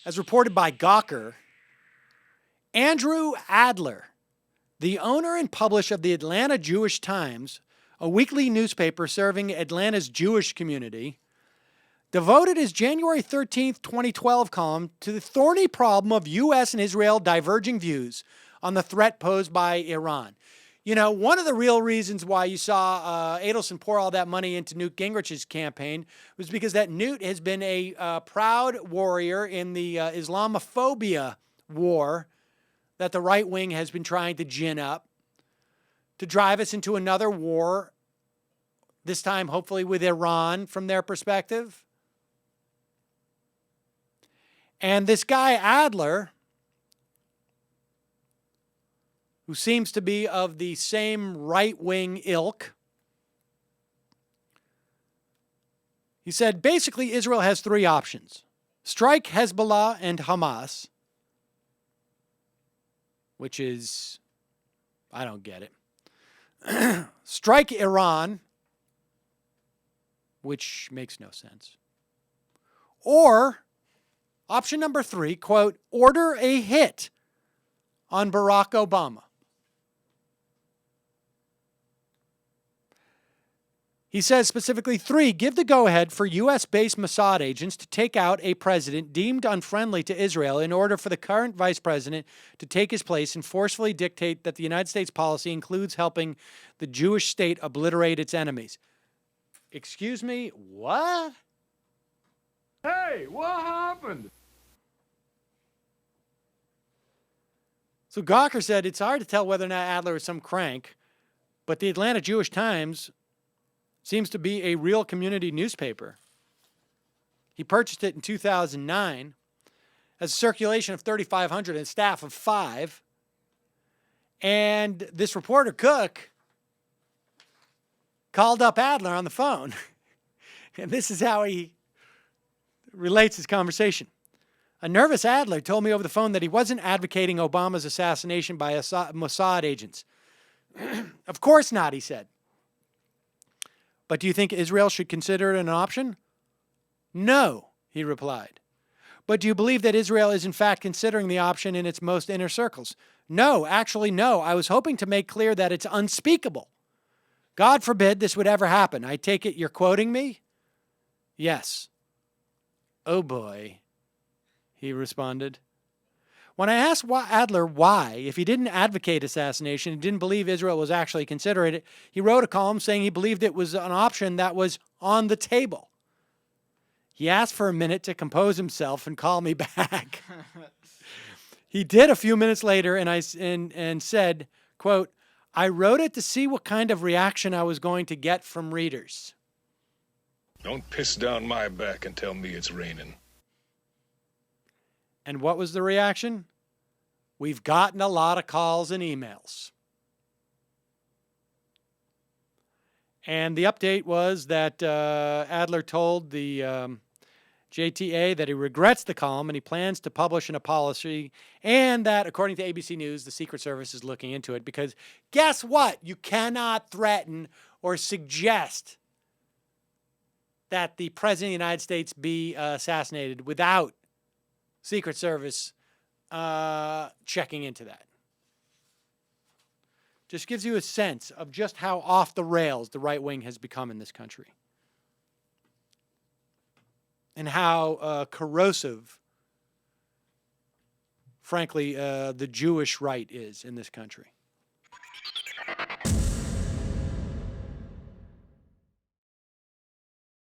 As reported by Gawker, Andrew Adler, the owner and publisher of the Atlanta Jewish Times, a weekly newspaper serving Atlanta's Jewish community, devoted his January 13th, 2012 column to the thorny problem of U.S. and Israel diverging views on the threat posed by Iran. You know, one of the real reasons why you saw Adelson pour all that money into Newt Gingrich's campaign was because that Newt has been a proud warrior in the Islamophobia war that the right wing has been trying to gin up to drive us into another war, this time hopefully with Iran from their perspective. And this guy Adler, who seems to be of the same right-wing ilk, he said, basically, Israel has three options. Strike Hezbollah and Hamas, which is, I don't get it. Strike Iran, which makes no sense. Or, option number three, quote, order a hit on Barack Obama. He says specifically, 3, give the go-ahead for U.S.-based Mossad agents to take out a president deemed unfriendly to Israel in order for the current vice president to take his place and forcefully dictate that the United States policy includes helping the Jewish state obliterate its enemies. Excuse me, what? Hey, what happened? So Gawker said it's hard to tell whether or not Adler is some crank, but the Atlanta Jewish Times seems to be a real community newspaper. He purchased it in 2009, has a circulation of 3,500 and a staff of 5. And this reporter, Cook, called up Adler on the phone. And this is how he relates his conversation. A nervous Adler told me over the phone that he wasn't advocating Obama's assassination by Mossad agents. Of course not, he said. But do you think Israel should consider it an option? No, he replied. But do you believe that Israel is in fact considering the option in its most inner circles? No, actually no. I was hoping to make clear that it's unspeakable. God forbid this would ever happen. I take it you're quoting me? Yes. Oh boy, he responded. When I asked Adler why, if he didn't advocate assassination and didn't believe Israel was actually considering it, he wrote a column saying he believed it was an option that was on the table. He asked for a minute to compose himself and call me back. He did a few minutes later and said, quote, I wrote it to see what kind of reaction I was going to get from readers. Don't piss down my back and tell me it's raining. And what was the reaction? We've gotten a lot of calls and emails. And the update was that Adler told the JTA that he regrets the column and he plans to publish an apology, and that, according to ABC News, the Secret Service is looking into it because guess what? You cannot threaten or suggest that the President of the United States be assassinated without Secret Service checking into that. Just gives you a sense of just how off the rails the right wing has become in this country. And how corrosive, frankly, the Jewish right is in this country.